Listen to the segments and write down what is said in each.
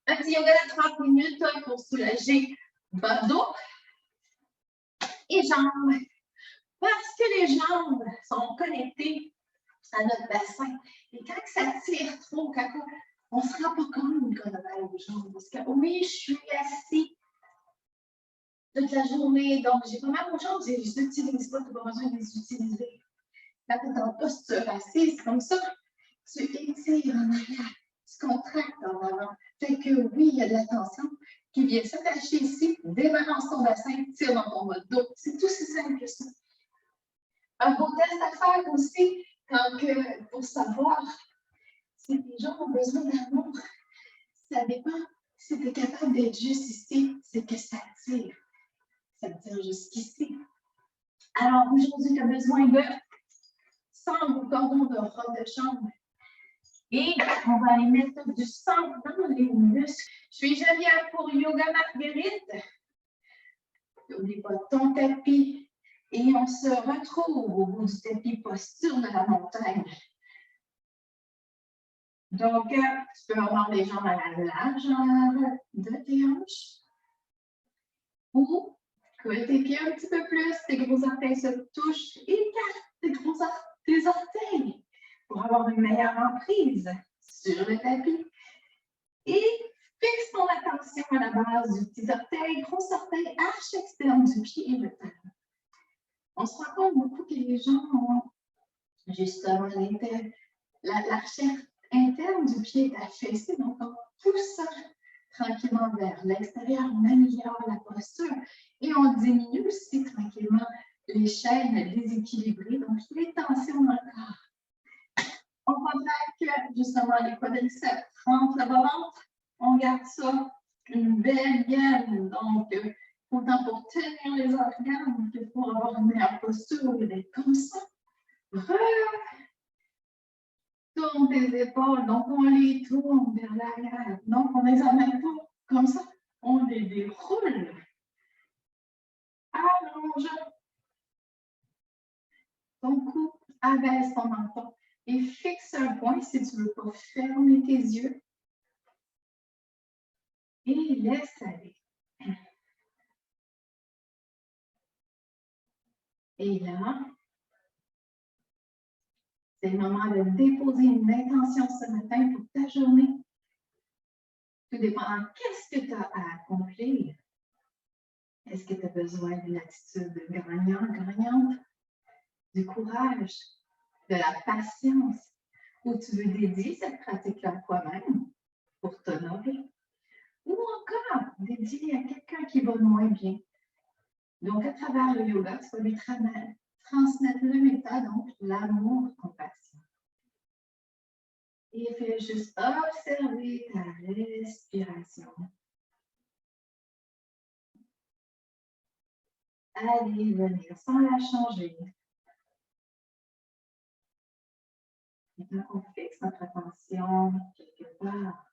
Un petit yoga de 30 minutes pour soulager votre dos et jambes. Parce que les jambes sont connectées à notre bassin. Et quand ça tire trop, quand on ne se rend pas compte qu'on a mal aux jambes. Parce que oui, je suis assis toute la journée, donc j'ai pas mal aux jambes, je les utilise pas, tu n'as pas besoin de les utiliser. Quand tu es en posture assise, comme ça, tu étires en arrière, tu contractes en avant. Fait que oui, il y a de la tension qui vient s'attacher ici, débalance ton bassin, tire dans ton bas de dos. C'est tout si simple que ça. Un beau test à faire aussi, pour savoir si les gens ont besoin d'amour. Ça dépend. Si tu es capable d'être juste ici, c'est que ça tire. Ça tire jusqu'ici. Alors aujourd'hui, tu as besoin de sang ou cordon de robe de chambre. Et on va aller mettre du sang dans les muscles. Je suis Geneviève pour Yoga Marguerite. N'oublie pas ton tapis. Et on se retrouve au bout du tapis, posture de la montagne. Donc, tu peux avoir les jambes à la largeur de tes hanches. Ou, colle tes pieds un petit peu plus, tes gros orteils se touchent. Écarte tes orteils pour avoir une meilleure emprise sur le tapis. Et fixe ton attention à la base du petit orteil, gros orteil, arche externe du pied et le talon. On se rend compte beaucoup que les gens ont justement l'archère interne du pied est affaissée, donc on pousse tranquillement vers l'extérieur, on améliore la posture et on diminue aussi tranquillement les chaînes déséquilibrées, donc les tensions dans le corps. On contracte justement les quadriceps, rentre le bas-ventre, on garde ça, une belle gaine, donc autant pour tenir les organes que pour avoir une meilleure posture et d'être comme ça. Tourne tes épaules, donc on les tourne vers l'arrière. Donc on ne les emmène pas comme ça, on les déroule. Allonge ton cou, abaisse ton menton et fixe un point si tu ne veux pas fermer tes yeux. Et laisse aller. Et là, c'est le moment de déposer une intention ce matin pour ta journée. Tout dépend de qu'est-ce que tu as à accomplir. Est-ce que tu as besoin d'une attitude gagnante, du courage, de la patience, ou tu veux dédier cette pratique-là à toi-même pour t'honorer, ou encore dédier à quelqu'un qui va moins bien. Donc, à travers le yoga, tu vas lui transmettre le méta, donc l'amour, compassion. Et fais juste observer ta respiration. Allez venir sans la changer. Maintenant qu'on fixe notre attention quelque part,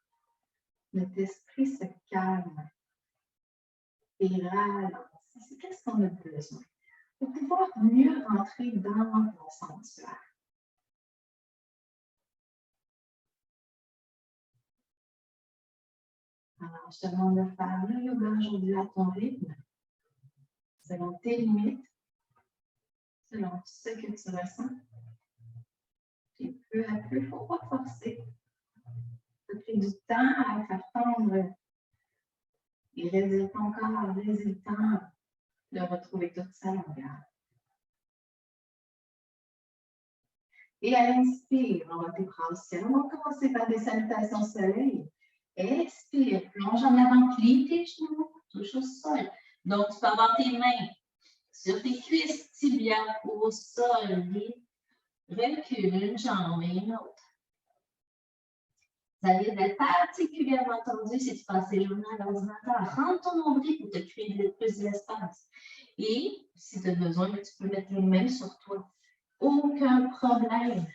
notre esprit se calme et ralentit. Qu'est-ce qu'on a besoin pour pouvoir mieux rentrer dans ton sanctuaire? Alors, je te demande de faire le yoga aujourd'hui à ton rythme, selon tes limites, selon ce que tu ressens. Et peu à peu, il ne faut pas forcer. Ça fait du temps à faire tendre et réduire ton corps, laisser le temps de retrouver toute sa longueur. Et à l'inspire, on va tes bras au ciel. On va commencer par des salutations soleil. Expire, plonge en avant, plie tes genoux, touche au sol. Donc, tu peux avoir tes mains sur tes cuisses, tibias ou au sol. Recule une jambe et une autre. Ça risque d'être particulièrement tendu si tu passes tes journées à l'ordinateur. Rentre ton nombril pour te créer plus d'espace. Et si tu as besoin, tu peux mettre les mains sur toi. Aucun problème.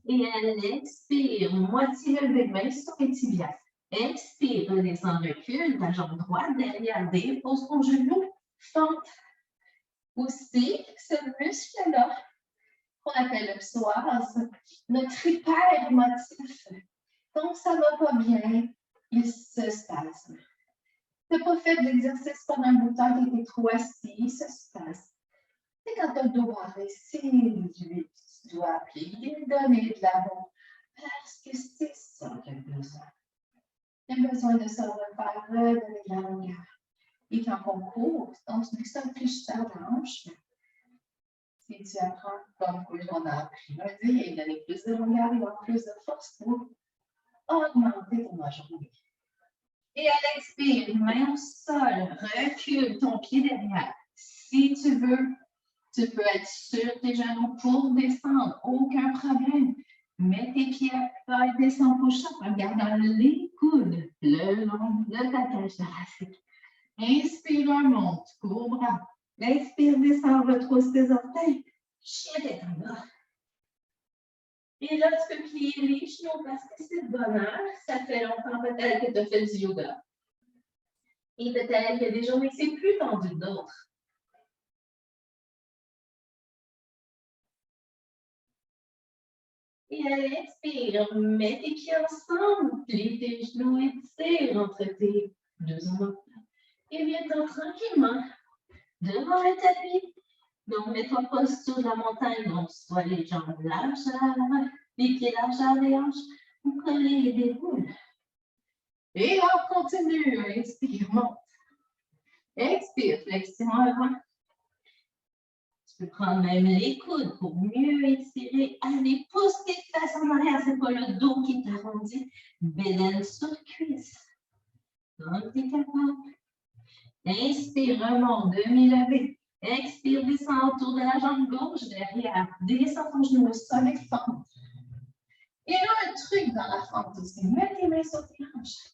Et à l'expire, moitié levée de main sur les tibias. Expire, redescends, recule, ta jambe droite derrière, dépose ton genou, fente. Aussi, ce muscle-là, qu'on appelle le psoas, notre hypermotif. Donc, ça ne va pas bien, il se spasme. Tu n'as pas fait d'exercice pendant un bout de temps, tu étais trop assis, il se spasme. Et quand tu as le dos barré, c'est lui, tu dois appeler, donner de l'amour, parce que c'est ça qu'il a besoin. Il a besoin de se refaire, redonner de la longueur. Et quand on court, on se met ça plus tard dans la hanche. Si tu apprends comme on a appris lundi, il donner plus de longueur, il va avoir plus de force pour augmenter ton journée. Et à l'expire, main au sol, recule ton pied derrière. Si tu veux, tu peux être sur tes genoux pour descendre, aucun problème. Mets tes pieds à plat et descends push-up en gardant les coudes le long de ta cage thoracique. Inspire, monte, cobra. Expire, descends, retrousse tes orteils. Chien tête en bas. Et là, tu peux plier les genoux parce que c'est de bonheur. Ça fait longtemps peut-être que tu as fait du yoga. Et peut-être qu'il y a des journées que c'est plus tendu que d'autres. Et à l'expire, mets tes pieds ensemble, plie tes genoux et tire entre tes deux omoplates. Et viens-t'en tranquillement devant le tapis. Donc, mets-toi posture de la montagne, donc soit les jambes larges, les pieds larges les hanches, ou coller les déboules. Et on continue, inspire, monte. Expire, flexion avant. Tu peux prendre même les coudes pour mieux étirer. Allez, pousse tes fesses en arrière, c'est pas le dos qui t'arrondit. Bédaine sur cuisse. Donc, tu es capable. Inspire, remonte, demi-levé. Expire, descend autour de la jambe gauche, derrière. Descends ton genou au sol et fente. Et là, un truc dans la fente aussi. Mets tes mains sur tes hanches.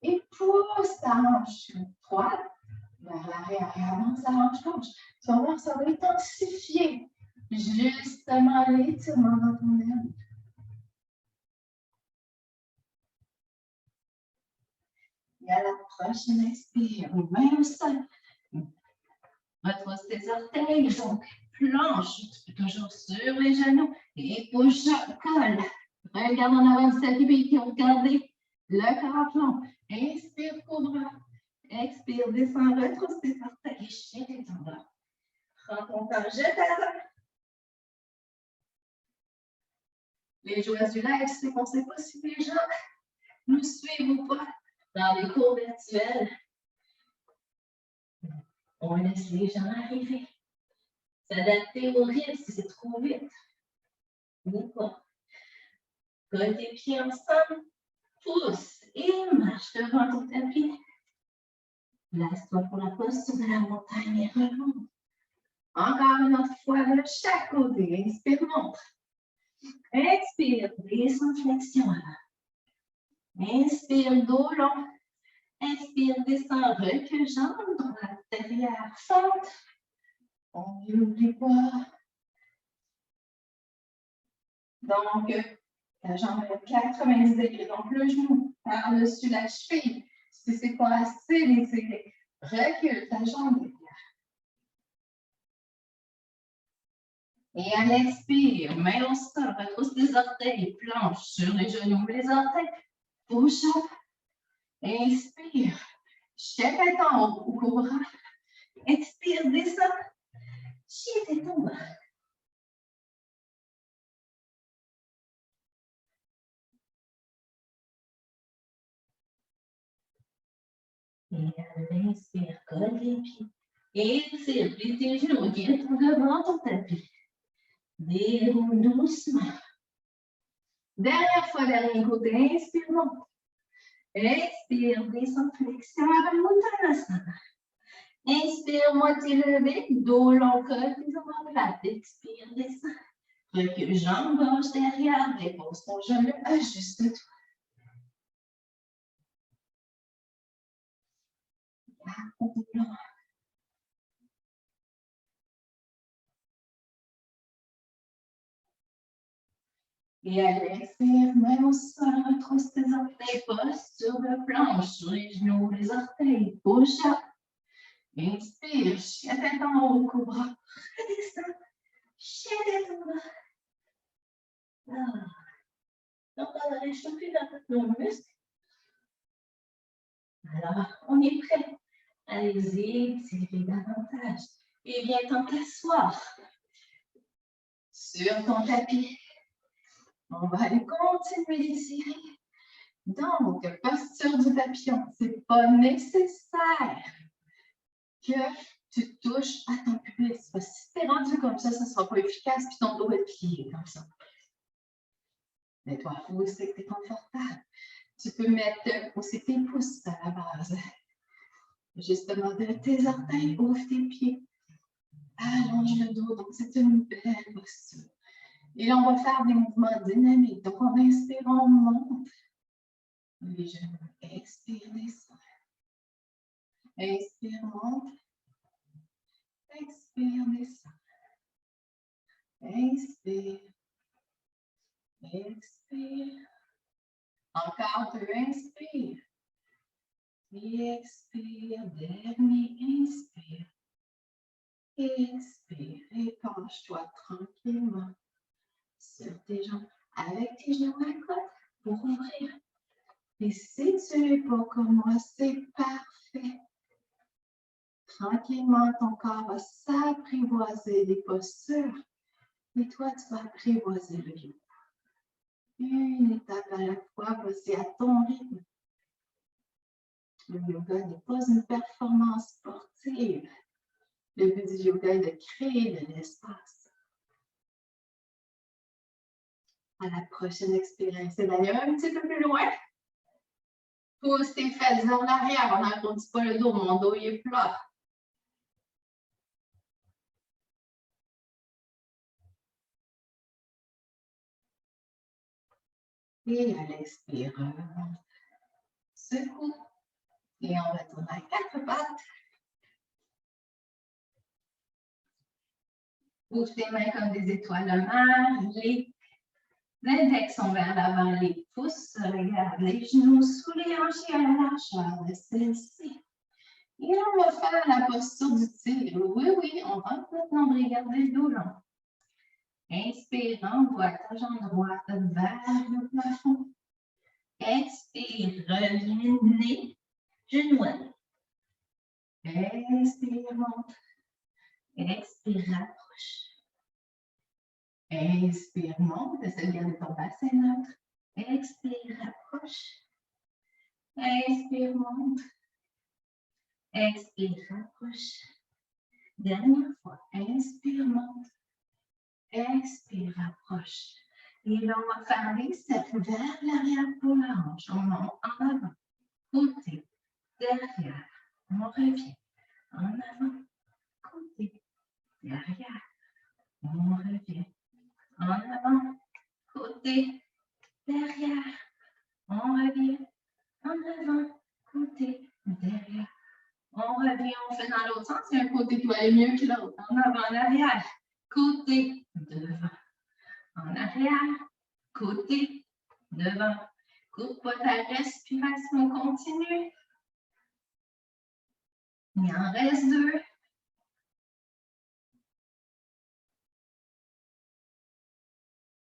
Et pousse ta hanche droite vers l'arrière et avance la hanche gauche. Tu vas voir, ça va intensifier justement l'étirement dans ton aile. Et à la prochaine expire, main au sol. Retrousse tes orteils, donc planche, tu peux toujours sur les genoux et push-up, colle. Regarde en avant du tapis, puis regardez le corps à fond. Inspire, cobra. Expire, descends, retrousse tes orteils, chien tes tendons. Prends ton temps, jette à l'avant. Les joueurs du live, c'est qu'on ne sait pas si les gens nous suivent ou pas dans les cours virtuels. On laisse les gens arriver. S'adapter au rythme si c'est trop vite. Ou pas. Colle tes pieds ensemble, pousse et marche devant ton tapis. Place-toi pour la posture de la montagne et remonte. Encore une autre fois de chaque côté. Inspire, monte. Expire, descends, flexion avant. Inspire, dos long. Expire, descends, recule, jambe droite, derrière, fente. On n'oublie pas. Donc, la jambe est 90 degrés. Donc, le genou par-dessus la cheville. Si ce n'est pas assez étiré, recule ta jambe derrière. Et à l'expire, main au sol, retrousse tes orteils, planche sur les genoux, les orteils, push-up. Inspire, chien tête en haut ou cobra. Expire, descends, chien tête en bas. Et à l'inspire, colle les pieds. Étire, plie tes genoux, guide-toi devant ton tapis. Déroule doucement. Dernière fois, dernier côté, inspire, monte. Expire, descends, flexion avant Uttanasana. Inspire, moitié levée, dos long, colle tes omoplates. Expire, descends. Recule, jambe gauche derrière, dépose ton genou, ajuste-toi. Et à l'expire, main au sol, retrousse tes orteils, posture de planche sur les genoux, les orteils, push-up. Inspire, chien tête en haut, cobra. Redescends, chien tête en bas. Ah. Donc, on allait chauffer nos muscles. Alors, on est prêt. Allez-y, tirez davantage. Et viens t'asseoir sur ton tapis. On va aller continuer d'étirer. Donc, posture du papillon. Ce n'est pas nécessaire que tu touches à ton pubis. Parce que si tu es rendu comme ça ne sera pas efficace, puis ton dos va être plié comme ça. Mais toi, il faut aussi que tu es confortable. Tu peux mettre aussi tes pouces à la base. Justement, de tes orteils, ouvre tes pieds. Allonge le dos. Donc, c'est une belle posture. Et là, on va faire des mouvements dynamiques. Donc, on inspire, on monte. Les genoux. Expire, descend. Inspire, monte. Expire, descend. Inspire. Expire. Encore deux, inspire. Et expire. Dernier, inspire. Expire. Et penche-toi tranquillement sur tes jambes. Avec tes genoux à côte pour ouvrir. Et si tu n'es pas comme moi, c'est parfait. Tranquillement, ton corps va s'apprivoiser des postures. Et toi, tu vas apprivoiser le yoga. Une étape à la fois, vas-y à ton rythme. Le yoga n'est pas une performance sportive. Le but du yoga est de créer de l'espace. À la prochaine expérience, c'est d'aller un petit peu plus loin. Pousse tes fesses en arrière. On n'arrondit pas le dos. Mon dos il est plat. Et à l'expire, secoue. Et on va tourner à quatre pattes. Ouvre tes mains comme des étoiles de mer. Les index sont vers l'avant, les pouces. Regarde les genoux sous les hanches et à la largeur de celle-ci. Et là, on va faire la posture du tigre. Oui, oui, on rentre notre nombril. Gardez le dos long. Inspire, envoie ta jambe droite vers le plafond. Expire, reviens nez, genou. Expire, monte. Expire, rapproche. Inspire, monte. Essaie de garder ton bassin neutre. Expire, rapproche. Inspire, monte. Expire, rapproche. Dernière fois. Inspire, monte. Expire, rapproche. Et là, on va faire les cercles vers l'arrière pour la hanche. On monte en avant, côté, derrière. On revient en avant, côté, derrière. On revient en avant, côté, derrière. On revient en avant, côté, derrière. On revient, on fait dans l'autre sens. Il y a un côté qui va aller mieux que l'autre. En avant, en arrière, côté, devant. En arrière, côté, devant. Coupe pas ta respiration continue. Il en reste deux.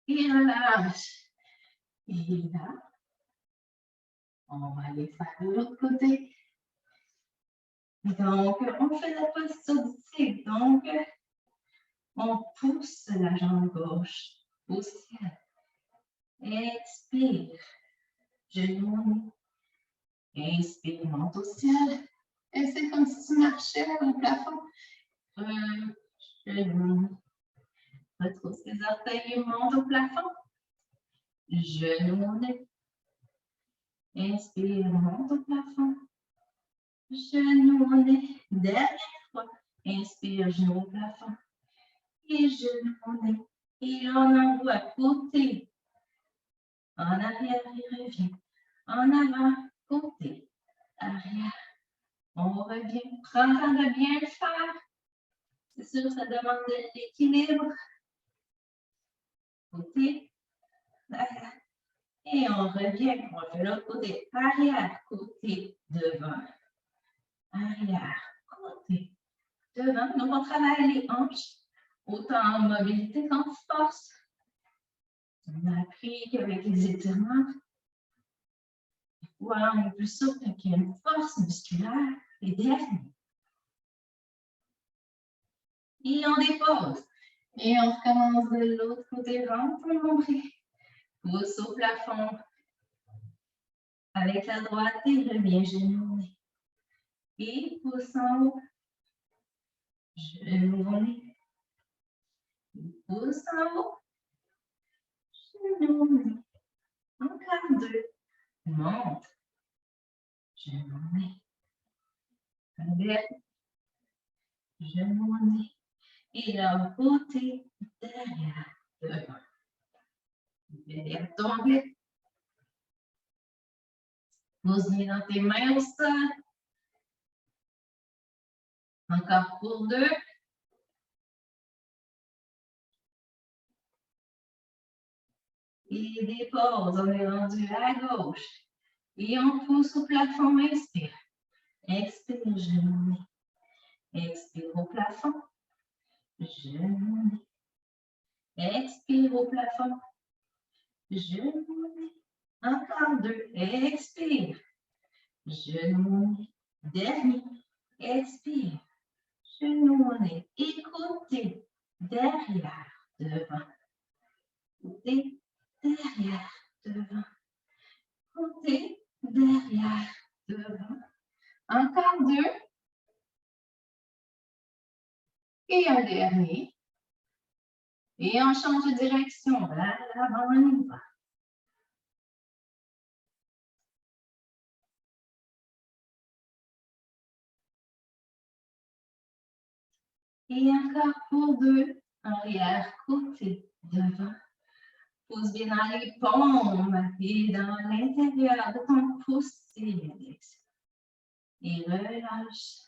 Et relâche. Et là, on va aller faire de l'autre côté. Donc, on fait la posture du tigre. Donc, on pousse la jambe gauche au ciel. Expire. Genou. Inspire, monte au ciel. Et c'est comme si tu marchais au plafond. Genou. Retrousse tes orteils et monte au plafond. Genou. Inspire, monte au plafond. Genou. Dernière fois. Inspire, genou au plafond. Et genou. Et on envoie côté. En arrière, il revient. En avant, côté. Arrière. On revient. Prends le temps de bien le faire. C'est sûr, ça demande de l'équilibre. Côté. Arrière. Et on revient. On fait l'autre côté. Arrière, côté, devant. Arrière, côté, devant. Donc, on travaille les hanches. Autant en mobilité qu'en force. On a appris qu'avec les étirements, Ou alors, on est plus souple quand il y a une force musculaire. Et dernier. Et on dépose. Et on recommence de l'autre côté, rentre le nombril. Pousse au plafond. Avec la droite, et reviens genouillé. Et pousse en haut. Genouillé. Pousse en haut. Genouillé. Encore deux. Monte. Genouillé. Genouillé. Et là, côté, derrière, devant. Derrière ton pied. Pose bien dans tes mains au sol. Encore pour deux. Et dépose, on est rendu à gauche. Et on pousse au plafond, inspire. Expire, genou. Expire au plafond. Genou. Expire au plafond. Genou. Encore deux. Expire. Genou. Dernier. Expire. Genou. Écoutez. Derrière. Devant. Côté. Derrière. Devant. Côté. Derrière. Devant. Encore deux. Et un dernier. Et on change de direction. Vers l'avant, on y va. Et encore pour deux. Arrière, côté, devant. Pousse bien dans les paumes et dans l'intérieur de ton pouce et et relâche.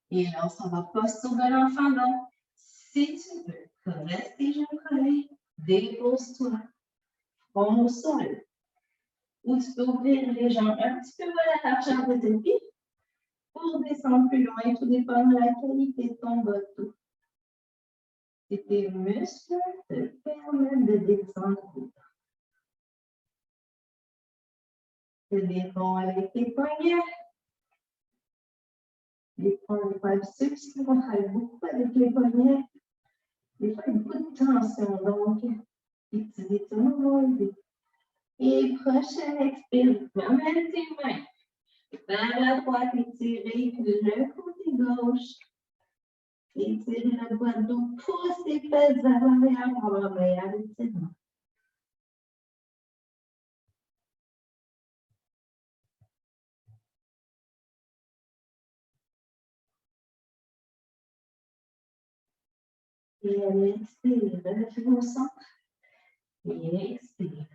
Et là, on s'en va posture de l'enfant. Donc, si tu veux, reste tes genoux collés, dépose-toi, front au sol. Ou tu peux ouvrir les jambes un petit peu vers la largeur de tes pieds pour descendre plus loin. Tout dépend de la qualité de ton bateau. Et tes muscles te permettent de descendre. Te détends avec tes poignets. Des fois, on n'est pas habitué, puisqu'on travaille beaucoup avec les poignets. Des fois, il y a beaucoup de tension, donc, des petits détournements. Et prochaine expire, ramène tes mains vers la droite, étirez le côté gauche. Étirez le bas de dos, pousse tes fesses vers l'arrière pour avoir un meilleur étirement. Et expire, reviens au centre. Et expire,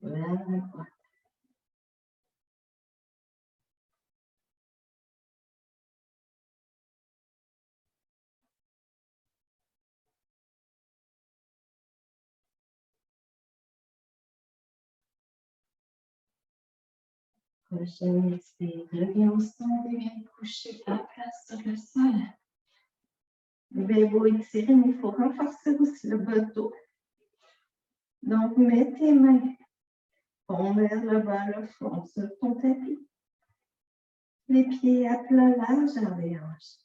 vers la droite. Prochaine expire, reviens au centre et viens coucher à place sur le sol. Le beau étiré, mais il faut renforcer aussi le bas de dos. Donc, mets tes mains, on vers le bas, le front sur ton tapis. Les pieds à plat large à les hanches.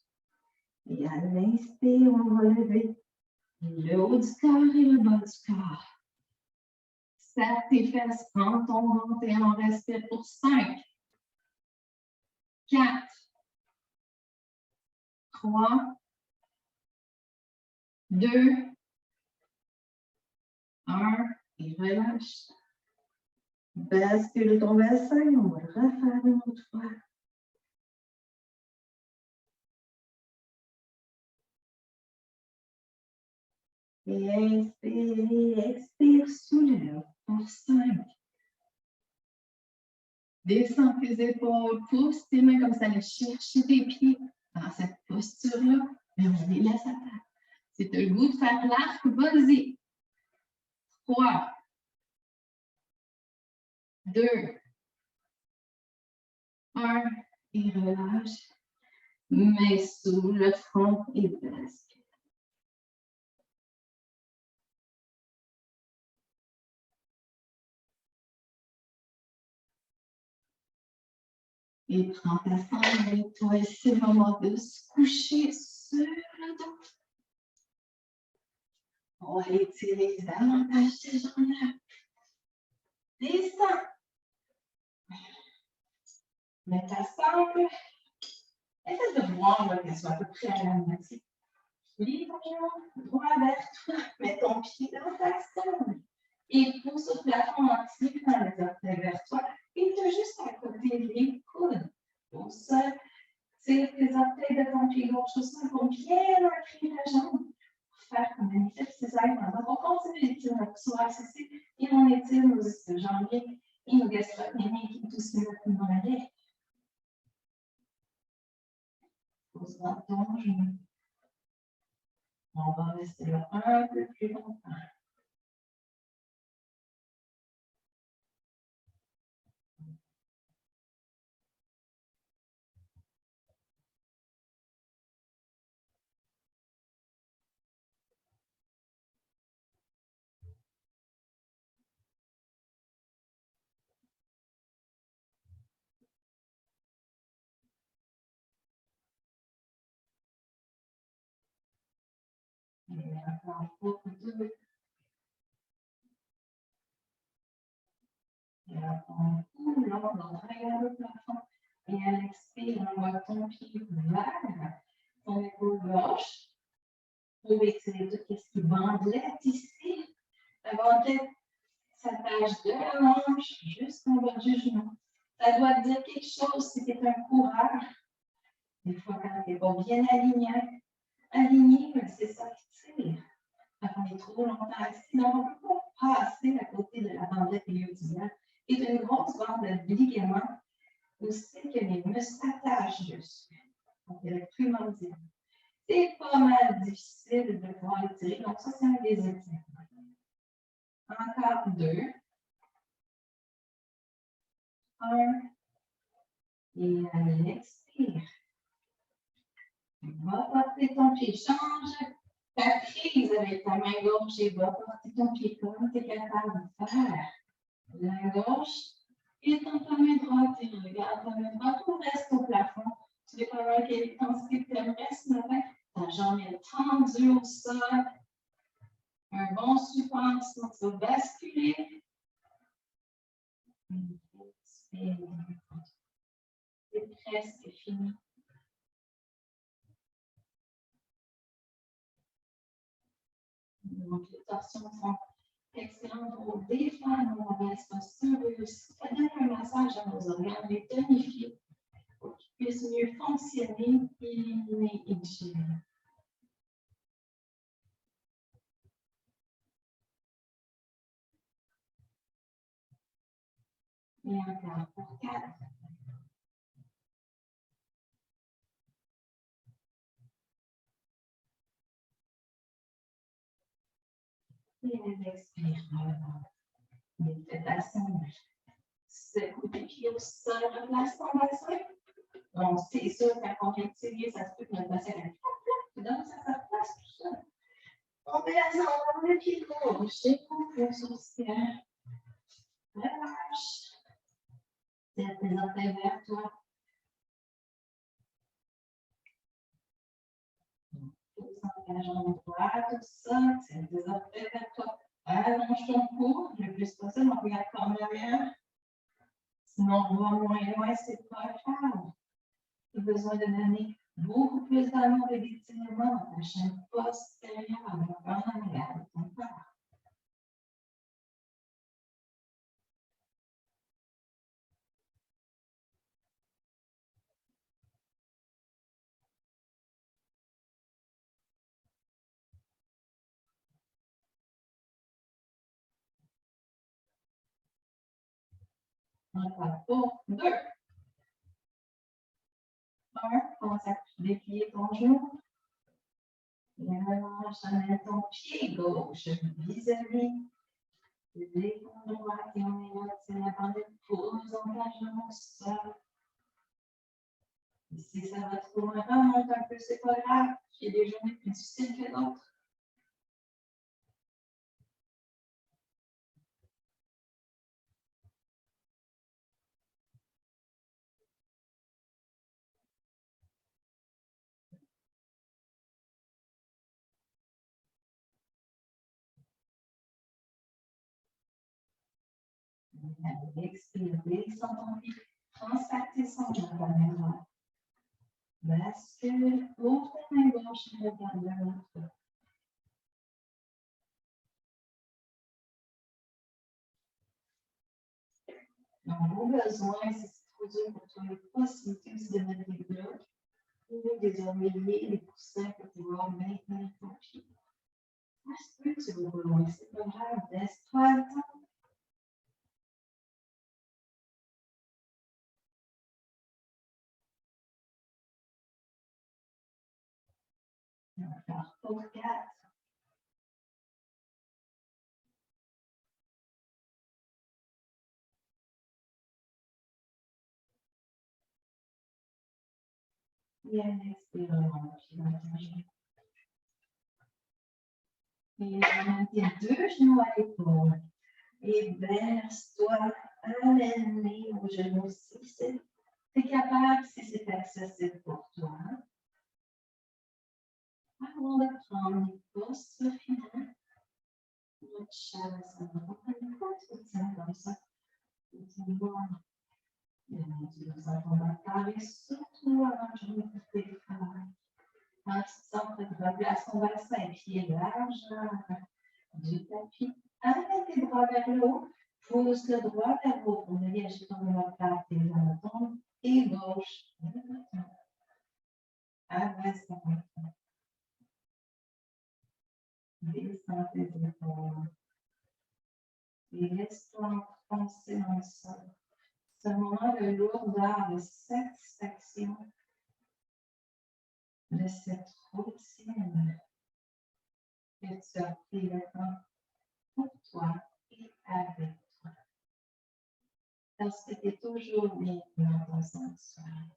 Et à l'inspire, on va lever le haut du corps et le bas du corps. Serre tes fesses, prends ton ventre et on respire pour 5, 4, 3, 2, 1, et relâche. Bascule ton bassin, on va le refaire une autre fois. Et inspire, expire, soulève pour 5. Descends tes épaules, pousse tes mains comme ça, aller chercher tes pieds dans cette posture-là, mais on les laisse à terre. Si tu as le goût de faire l'arc, vas-y. 3, 2, 1, et relâche. Mets sous le front et bascule. Et prends ta sangle avec toi et c'est le moment de se coucher sur le dos. On va étirer davantage ces jambes-là. Descends. Mets ta sangle. Essaie de voir qu'elle soit à peu près à la moitié. Lis ton genou droit vers toi. Mets ton pied dans ta sangle. Et pousse au plafond en tirant les orteils vers toi. Et tu as juste à côté les coudes. Au sol. Tire tes orteils de ton pied gauche au sol pour bien ancrer la jambe. Pour faire comme un exercice. On continue l'étirement pour soit accessible et on étire nos jambiers et nos gastrocnémiques et tout ce qui va plus dans l'arrêt. Pose dans ton genou. On va rester là un peu plus longtemps. Et encore pour deux. Et là, on coule, on regarde le plafond. Et à l'expire, on voit ton pied vers ton épaule gauche. Pour étirer tout ce qui bandelette ici. La bandelette s'attache de la hanche jusqu'en bas du genou. Ça doit te dire quelque chose si tu es un coureur. Des fois, quand tu n'es pas bien aligné, c'est ça qui tire. Quand on est trop longtemps assis, donc on ne peut pas passer à côté de la bandelette iliotibiale. Et une grosse bande de ligaments où c'est que les muscles s'attachent dessus. Donc, c'est le primordial. C'est pas mal difficile de pouvoir étirer. Donc, ça, c'est un des étirements. Encore deux. Un. Et à l'expire. Va porter ton pied. Change ta prise avec ta main gauche et va porter ton pied comme tu es capable de faire. La gauche et ton main droite. Et regarde ta main droite ou reste au plafond. Tu veux faire quelle intensité tu aimerais ce matin. Ta jambe est tendue au sol. Un bon support, sinon tu vas basculer. C'est presque fini. Donc, les torsions sont excellentes pour défendre nos mauvaises postures et aussi ça donne un massage à nos organes, les tonifier pour qu'ils puissent mieux fonctionner, éliminer et digérer. Et encore pour 4. Et les expire. Méditation. Secoue tes pieds au sol, replace ton bassin. Donc, c'est sûr, quand on vient de tirer, ça se peut que notre bassin est donc ça se place tout seul. On met la jambe dans le pied gauche, découvre sur le ciel. Relâche. Tire tes orteils vers toi. La jambe droite, tout ça, tire tes orteils vers toi. Allonge ton cou, le plus possible, on regarde quand même. Sinon, on va moins loin, c'est pas grave. Tu as besoin de donner beaucoup plus d'amour et d'étirement dans ta chaîne postérieure, en arrière de ton corps. Encore pour 2. 1, commence à déplier ton genou. Et relâche, amène ton pied gauche vis-à-vis de l'épaule droite et on est là, c'est la bande pose engagement au sol. Et si ça va trop loin, remonte un peu, c'est pas grave. Il y a des journées plus difficiles que d'autres. Expire, descend ton pied. Transfère tes songes dans ta main droite. Bascule, ouvre ta main gauche et regarde vers l'autre. Donc, vos besoins, si c'est trop dur pour toi, les possibilités aussi de mettre des blocs ou des oreillers, des coussins pour pouvoir maintenir ton pied. Est-ce que tu vas loin? C'est pas grave, laisse-toi le temps. On va faire pour 4. Bien, expire, on pied. Et on maintient 2 genoux à l'épaule. Et verse-toi, amène-les aux genoux si c'est capable, si c'est accessible pour toi. Avant de prendre les postures finales, notre chaise, on va prendre pas tout ça comme ça. Vous voir, nous avons parlé surtout avant que je me téléphone. Quand tu te sens prêt de replacer ton bassin, pied large du tapis, amène tes bras vers le haut. Pousse le droit vers le haut pour dégager ton omoplate et l'anatome et gauche. Abaisse ton menton. Descends tes épaules. Et laisse-toi enfoncer dans le sol. Ce moment de lourdeur, de satisfaction de cette routine que tu as pris le temps pour toi et avec toi. Parce que tu es toujours bien dans ton sanctuaire.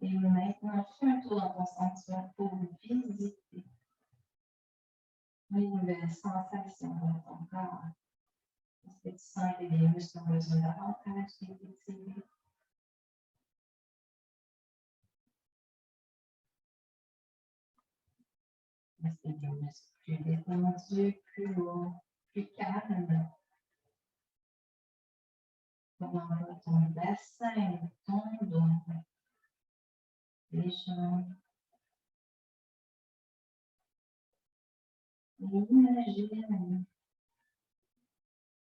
Et maintenant, fais un tour dans ton sanctuaire pour visiter une nouvelle sensation dans ton corps. Est-ce que tu sens que les muscles ont besoin davantage d'être étirés? Est-ce que les muscles plus détendus, plus hauts, plus calmes? Comment va ton bassin, ton dos, les jambes? Imagine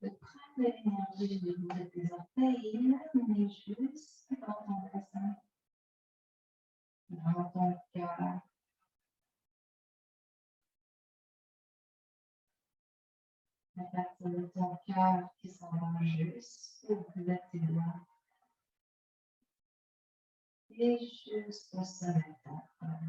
de prendre l'énergie du bout de tes orteils et l'amener juste dans ton bassin, dans ton cœur. À partir de ton cœur qui s'en va juste au bout de tes doigts et jusqu'au sommet de ton corps.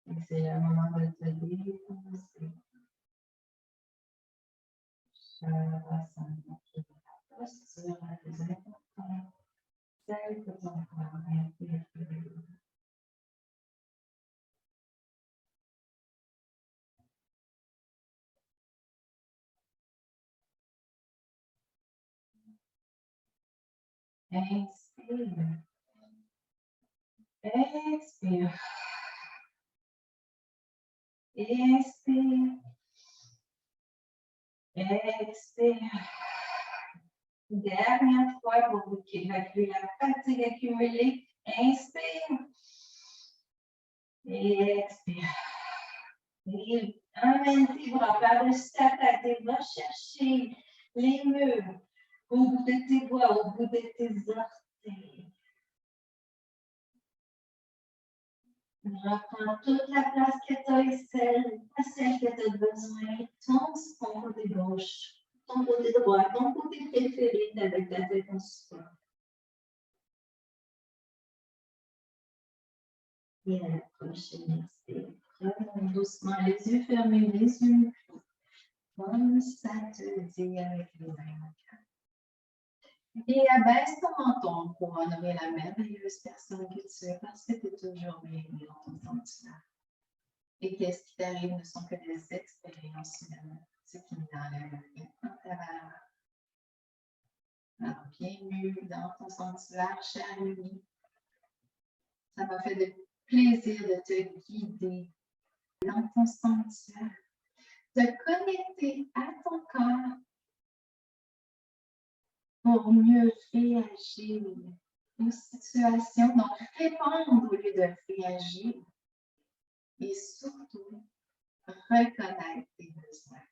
Et c'est le moment de te déposer sur le bassin qui est la posture la plus importante, celle que ton corps a été créé. Inspire. Expire. Expire. Expire. Dernière fois pour évacuer la fatigue accumulée. Inspire. Et expire. Et amène tes bras par-dessus ta tête et va chercher les murs au bout de tes doigts, au bout de tes orteils. Reprends toute la place que tu as et celle que tu as besoin. Tombe sur ton côté gauche, ton côté droit, ton côté préféré avec ta tête en support. Et à la prochaine expire. Remonte doucement, les yeux fermés, les yeux clos. Comme ça te dit avec les mains. Et abaisse ton menton pour honorer la merveilleuse personne que tu es parce que tu es toujours bienvenue dans ton sanctuaire. Et qu'est-ce qui t'arrive ne sont que des expériences humaines, ce qui n'enlève rien à ta valeur. Alors, bienvenue dans ton sanctuaire, chère Lumi. Ça m'a fait de plaisir de te guider dans ton sanctuaire, te connecter à ton corps pour mieux réagir aux situations, donc répondre au lieu de réagir et surtout reconnaître tes besoins.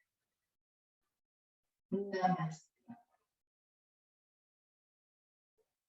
Namaste.